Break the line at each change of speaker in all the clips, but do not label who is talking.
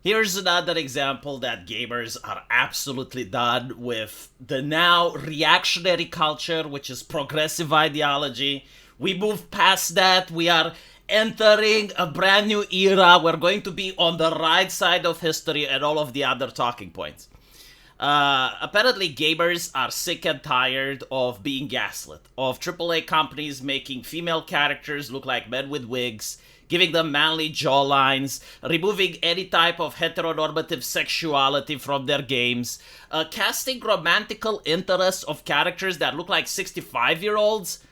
Here's another example that gamers are absolutely done with the now reactionary culture, which is progressive ideology. We moved past that. We are entering a brand new era. We're going to be on the right side of history and all of the other talking points. Apparently, gamers are sick and tired of being gaslit, of AAA companies making female characters look like men with wigs, giving them manly jawlines, removing any type of heteronormative sexuality from their games, casting romantical interests of characters that look like 65-year-olds.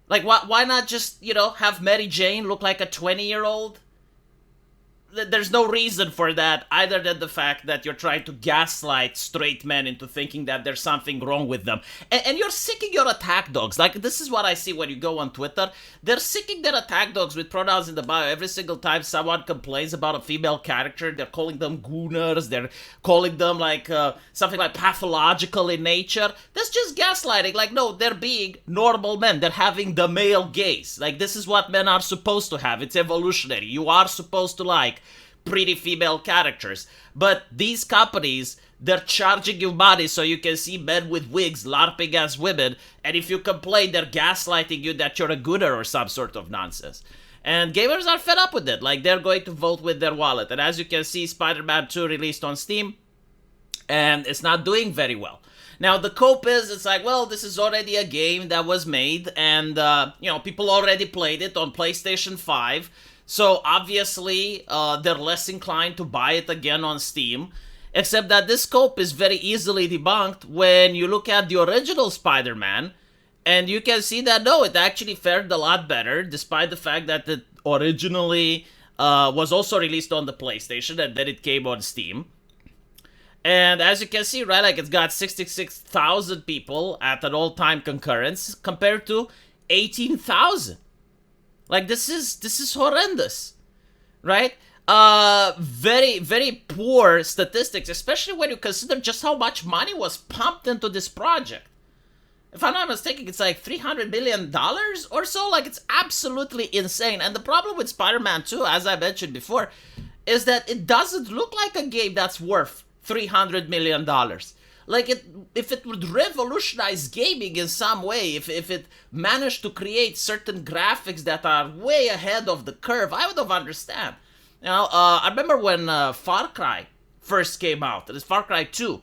Like, why not just, have Mary Jane look like a 20-year-old? There's no reason for that other than the fact that you're trying to gaslight straight men into thinking that there's something wrong with them. And you're sicking your attack dogs. Like, this is what I see when you go on Twitter. They're sicking their attack dogs with pronouns in the bio every single time someone complains about a female character. They're calling them gooners. They're calling them, like, something like pathological in nature. That's just gaslighting. Like, no, they're being normal men. They're having the male gaze. Like, this is what men are supposed to have. It's evolutionary. You are supposed to like pretty female characters. But these companies, they're charging you money so you can see men with wigs LARPing as women, and if you complain, they're gaslighting you that you're a gooner or some sort of nonsense. And gamers are fed up with it. Like, they're going to vote with their wallet. And as you can see, Spider-Man 2 released on Steam, and it's not doing very well. Now, the cope is, it's like, well, this is already a game that was made, and, people already played it on PlayStation 5, so obviously, they're less inclined to buy it again on Steam. Except that this scope is very easily debunked when you look at the original Spider-Man, and you can see that, no, it actually fared a lot better, despite the fact that it originally was also released on the PlayStation, and then it came on Steam. And as you can see, right, like, it's got 66,000 people at an all-time concurrence, compared to 18,000. Like, this is horrendous, right? Very, very poor statistics, especially when you consider just how much money was pumped into this project. If I'm not mistaken, it's like $300 million or so. Like, it's absolutely insane. And the problem with Spider-Man 2, as I mentioned before, is that it doesn't look like a game that's worth $300 million. Like, if it would revolutionize gaming in some way, if it managed to create certain graphics that are way ahead of the curve, I would have understand. I remember when Far Cry first came out. It is Far Cry 2.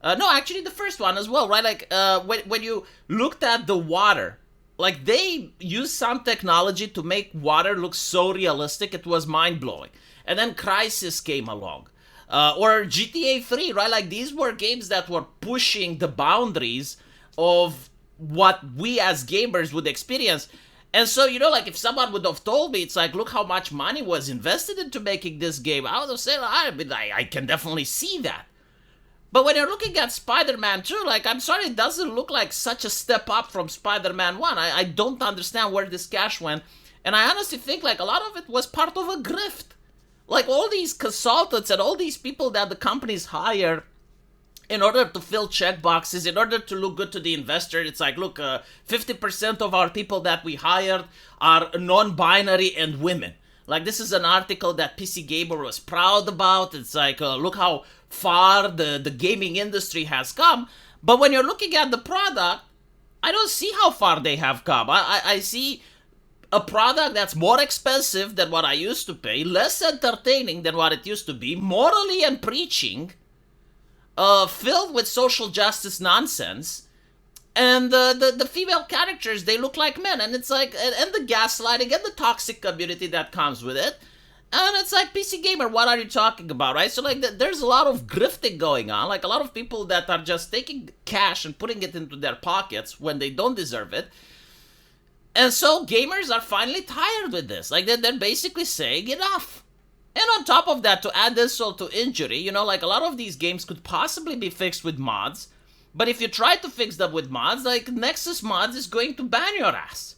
No, actually the first one as well, right? Like, when you looked at the water, like, they used some technology to make water look so realistic, it was mind-blowing. And then Crysis came along. Or GTA 3, right? Like, these were games that were pushing the boundaries of what we as gamers would experience. And so, like, if someone would have told me, it's like, look how much money was invested into making this game, I would have said, I can definitely see that. But when you're looking at Spider-Man 2, like, I'm sorry, it doesn't look like such a step up from Spider-Man 1. I don't understand where this cash went. And I honestly think, like, a lot of it was part of a grift. Like, all these consultants and all these people that the companies hire in order to fill checkboxes, in order to look good to the investor, it's like, look, 50% of our people that we hired are non-binary and women. Like, this is an article that PC Gamer was proud about. It's like, look how far the gaming industry has come. But when you're looking at the product, I don't see how far they have come. I see a product that's more expensive than what I used to pay, less entertaining than what it used to be, morally and preaching, filled with social justice nonsense, and the female characters, they look like men, and it's like, and the gaslighting and the toxic community that comes with it, and it's like, PC Gamer, what are you talking about, right? So, like, there's a lot of grifting going on, like, a lot of people that are just taking cash and putting it into their pockets when they don't deserve it. And so gamers are finally tired with this. Like, they're basically saying enough. And on top of that, to add insult to injury, like, a lot of these games could possibly be fixed with mods. But if you try to fix them with mods, like, Nexus Mods is going to ban your ass.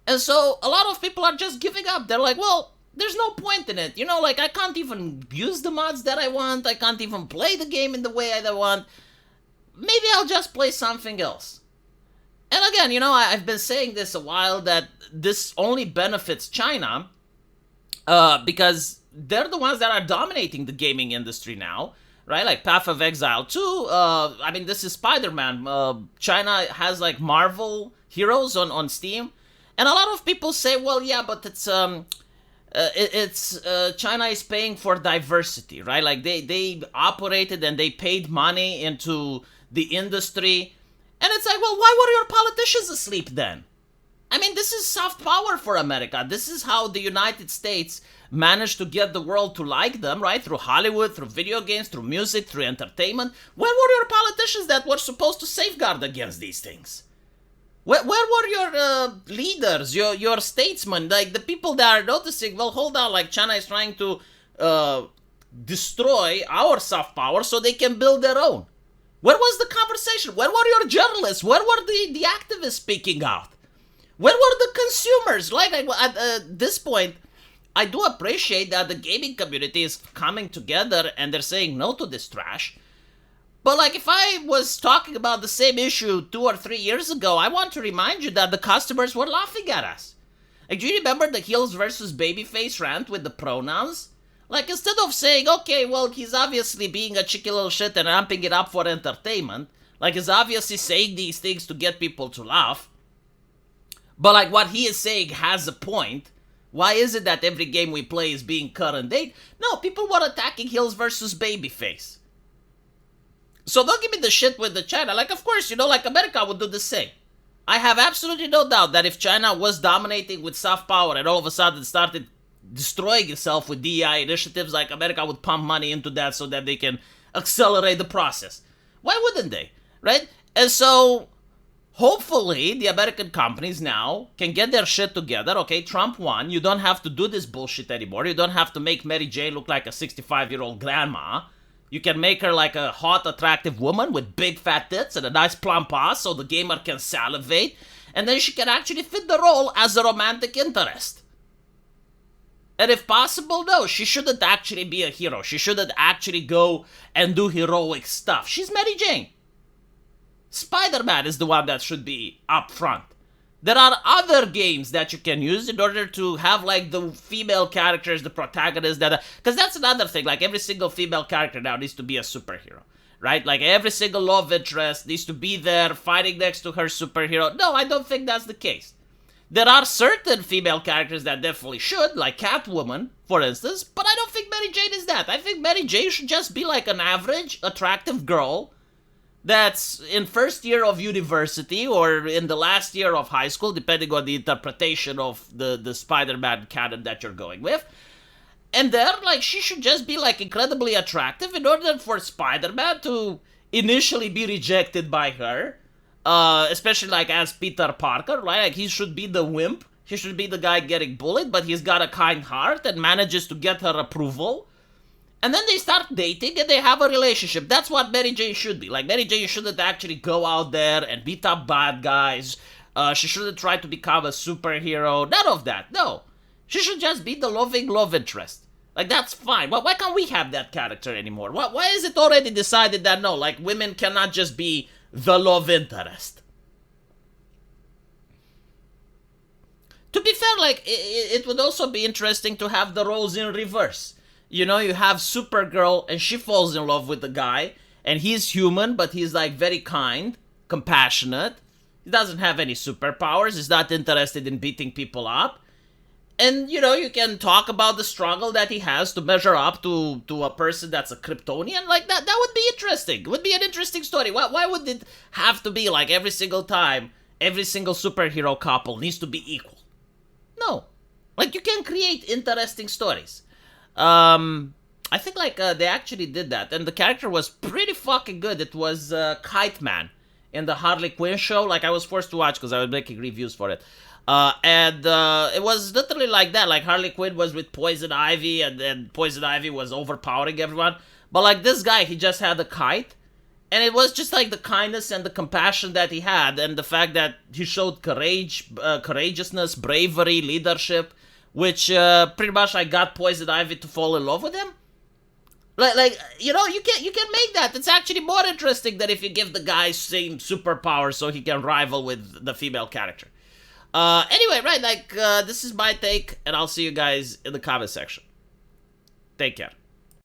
And so a lot of people are just giving up. They're like, well, there's no point in it. Like, I can't even use the mods that I want. I can't even play the game in the way I want. Maybe I'll just play something else. And again, I've been saying this a while, that this only benefits China, because they're the ones that are dominating the gaming industry now, right? Like Path of Exile 2. I mean, this is Spider-Man. China has like Marvel heroes on Steam, and a lot of people say, well, yeah, but it's China is paying for diversity, right? Like they operated and they paid money into the industry, and it's like, well, why were your politicians asleep then? I mean, this is soft power for America. This is how the United States managed to get the world to like them, right? Through Hollywood, through video games, through music, through entertainment. Where were your politicians that were supposed to safeguard against these things? Where were your leaders, your statesmen, like the people that are noticing, well, hold on, like China is trying to uh, destroy our soft power so they can build their own? Where was the conversation? Where were your journalists? Where were the activists speaking out? Where were the consumers? Like at this point, I do appreciate that the gaming community is coming together and they're saying no to this trash. But like if I was talking about the same issue 2 or 3 years ago, I want to remind you that the customers were laughing at us. Like, do you remember the heels versus babyface rant with the pronouns? Like, instead of saying, okay, well, he's obviously being a cheeky little shit and ramping it up for entertainment, like he's obviously saying these things to get people to laugh, but like what he is saying has a point. Why is it that every game we play is being current date? No, people were attacking heels versus babyface. So don't give me the shit with the China. Like, of course, like America would do the same. I have absolutely no doubt that if China was dominating with soft power and all of a sudden started destroying itself with DEI initiatives, like America would pump money into that so that they can accelerate the process. Why wouldn't they? Right? And so hopefully the American companies now can get their shit together. Okay, Trump won. You don't have to do this bullshit anymore. You don't have to make Mary Jane look like a 65-year-old grandma. You can make her like a hot, attractive woman with big fat tits and a nice plump ass so the gamer can salivate. And then she can actually fit the role as a romantic interest. And if possible, no, she shouldn't actually be a hero. She shouldn't actually go and do heroic stuff. She's Mary Jane. Spider-Man is the one that should be up front. There are other games that you can use in order to have like the female characters, the protagonists that, because that's another thing, like every single female character now needs to be a superhero, right? Like every single love interest needs to be there fighting next to her superhero. No, I don't think that's the case. There are certain female characters that definitely should, like Catwoman, for instance, but I don't think Mary Jane is that. I think Mary Jane should just be like an average, attractive girl that's in first year of university or in the last year of high school, depending on the interpretation of the Spider-Man canon that you're going with. And then, like, she should just be, like, incredibly attractive in order for Spider-Man to initially be rejected by her. Especially, like, as Peter Parker, right? Like, he should be the wimp. He should be the guy getting bullied, but he's got a kind heart and manages to get her approval. And then they start dating and they have a relationship. That's what Mary Jane should be. Like, Mary Jane shouldn't actually go out there and beat up bad guys. She shouldn't try to become a superhero. None of that. No. She should just be the loving love interest. Like, that's fine. Why can't we have that character anymore? Why is it already decided that no, like, women cannot just be the love interest? To be fair, like, it would also be interesting to have the roles in reverse. You have Supergirl and she falls in love with the guy and he's human, but he's like very kind, compassionate. He doesn't have any superpowers. He's not interested in beating people up. And, you can talk about the struggle that he has to measure up to a person that's a Kryptonian. Like, that would be interesting. It would be an interesting story. Why would it have to be like every single time, every single superhero couple needs to be equal? No. Like, you can create interesting stories. I think like they actually did that, and the character was pretty fucking good. It was Kite Man in the Harley Quinn show. Like, I was forced to watch because I was making reviews for it, and it was literally like that. Like, Harley Quinn was with Poison Ivy, and then Poison Ivy was overpowering everyone. But like this guy, he just had a kite, and it was just like the kindness and the compassion that he had, and the fact that he showed courageousness, bravery, leadership, which pretty much I got Poison Ivy to fall in love with him. Like you can make that. It's actually more interesting than if you give the guy same superpower so he can rival with the female character. Anyway, right, like, this is my take, and I'll see you guys in the comment section. Take care.